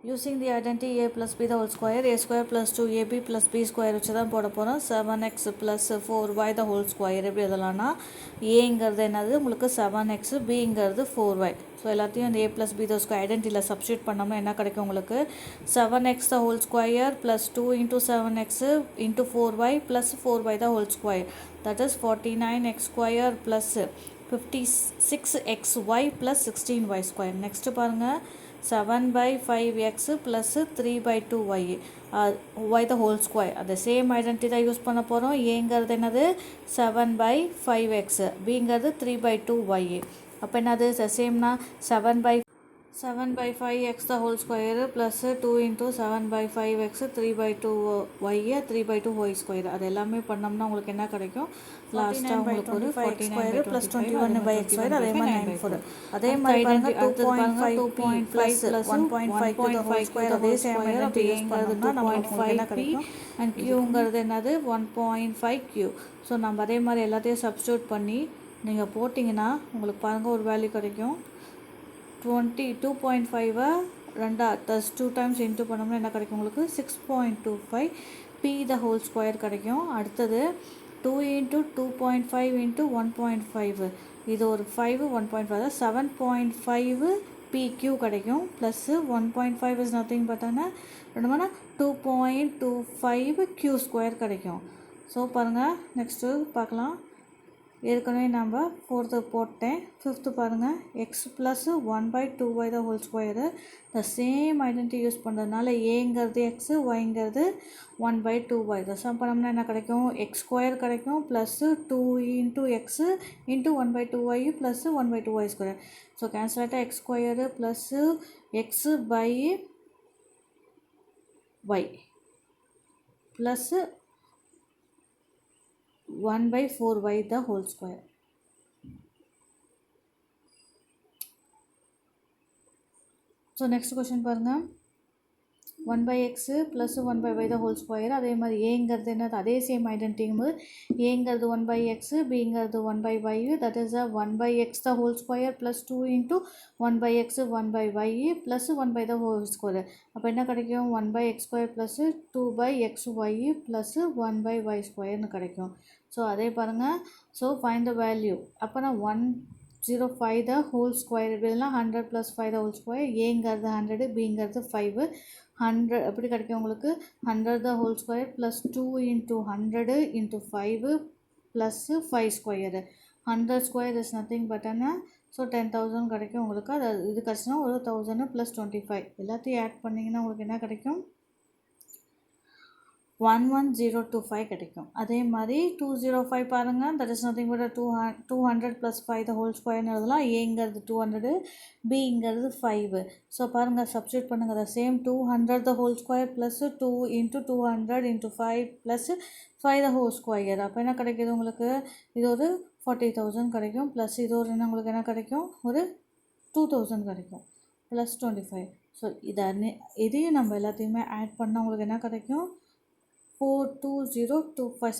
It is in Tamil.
Using the identity a plus b the whole square, a square plus 2ab plus b square வச்சு தான் போட போகிறோம். 7x plus 4y the whole square எப்படி எழுதலாம்னா ஏங்கிறது என்னது உங்களுக்கு 7x, bங்கிறது 4y. ஸோ எல்லாத்தையும் இந்த a plus b the square ஐடென்டிட்டியில் சப்ஸ்டியூட் பண்ணோம்னா என்ன கிடைக்கும் உங்களுக்கு 7x the whole square plus 2 into 7x into 4y plus 4y the whole square. That is 49x square plus 56xy plus 16y square. Next பாருங்கள் 7 by 5x plus 3 by 2y y the whole square. The same identity தான் யூஸ் பண்ண போகிறோம். ஏங்கிறது என்னது 7 by 5x, bங்கிறது 3 by 2y. அப்போ என்னது சேம்னா 7 by 5x the whole square plus 2 into 7 by 5x 3 by 2y 3 by 2y square. அது எல்லாமே பண்ணோம்னா உங்களுக்கு என்ன கிடைக்கும் லாஸ்ட்டாக உங்களுக்கு ஒரு 49 square plus 21 by x square அதே மாதிரி 94. அதே மாதிரி பாருங்க 2.5 plus 1.5 to the whole square அதே சேம் ஐடென்டிட்டி யூஸ் பண்ணோம்னா நமக்கு என்ன கிடைக்கும் and qங்கிறது என்னது 1.5q. ஸோ நம்ம அதே மாதிரி எல்லாத்தையும் சப்ஸ்டியூட் பண்ணி நீங்கள் போட்டிங்கன்னா உங்களுக்கு பாருங்கள் ஒரு வேல்யூ கிடைக்கும் 22.5 ரெண்டா ப்ளஸ் 2 டைம்ஸ் இன்ட்டு பண்ணோம்னா என்ன கிடைக்கும் உங்களுக்கு 6.25 p the whole square கிடைக்கும். அடுத்தது 2 into 2.5 into 1.5 இது ஒரு 5 1.5 7.5 pq கிடைக்கும் plus 1.5 is nothing but ரெண்டுமானா 2.25 q square கிடைக்கும். ஸோ பாருங்கள் நெக்ஸ்ட்டு பார்க்கலாம். ஏற்கனவே நம்ம 4th போட்டேன். 5th பாருங்கள் x plus 1 by 2y the whole square. the same identity use பண்ணுறதுனால ஏங்கிறது x, yங்கிறது 1 by 2y. the sum பண்ணோம்னா என்ன கிடைக்கும் x square கிடைக்கும் plus 2 into x into 1 by 2y plus 1 by 2y square. So cancel ஆகிட்டா x square plus x by y plus 1 by 4y the whole square. So next question பாருங்க 1 by x plus 1 by y the whole square. அதே மாதிரி ஏங்கிறது என்னது அதே சேம் ஐடென்டிட்டிங்கும் போது ஏங்கிறது 1 by x, bங்கிறது 1 by y. that is 1 by x the whole square plus 2 into 1 by x 1 by y plus 1 by the whole square. அப்போ என்ன கிடைக்கும் 1 by x square plus 2 by xy plus 1 by y square கிடைக்கும். ஸோ அதே பாருங்கள். So find the value. அப்போ நான் 105 the whole square இப்படிலாம் 100 plus 5 the whole square. ஏங்கிறது 100, bங்கிறது 5 100 எப்படி கிடைக்கும் உங்களுக்கு 100 the whole square plus 2 into 100 into 5 plus 5 square. 100 square is nothing but so 10,000 கிடைக்கும் உங்களுக்கு. அது இது கஷ்டம் ஒரு 1000 plus 25 எல்லாத்தையும் ஆட் பண்ணிங்கன்னா உங்களுக்கு என்ன கிடைக்கும் 11025 கிடைக்கும். அதே மாதிரி 205 பாருங்கள். that is nothing but 200 plus 5 the whole square எழுதலாம். ஏங்கிறது 200, bங்கிறது 5. ஸோ பாருங்கள் சப்ஸ்டியூட் பண்ணுங்கள். the same 200 the whole square plus 2 into 200 into 5 plus 5 the whole square. அப்போ என்ன கிடைக்கிது உங்களுக்கு இது ஒரு 40,000 கிடைக்கும். ப்ளஸ் இது ஒரு என்ன உங்களுக்கு என்ன கிடைக்கும் ஒரு 2000 கிடைக்கும் ப்ளஸ் 25. ஸோ இதையும் நம்ம எல்லாத்தையுமே ஆட் பண்ணால் உங்களுக்கு என்ன கிடைக்கும் 42025.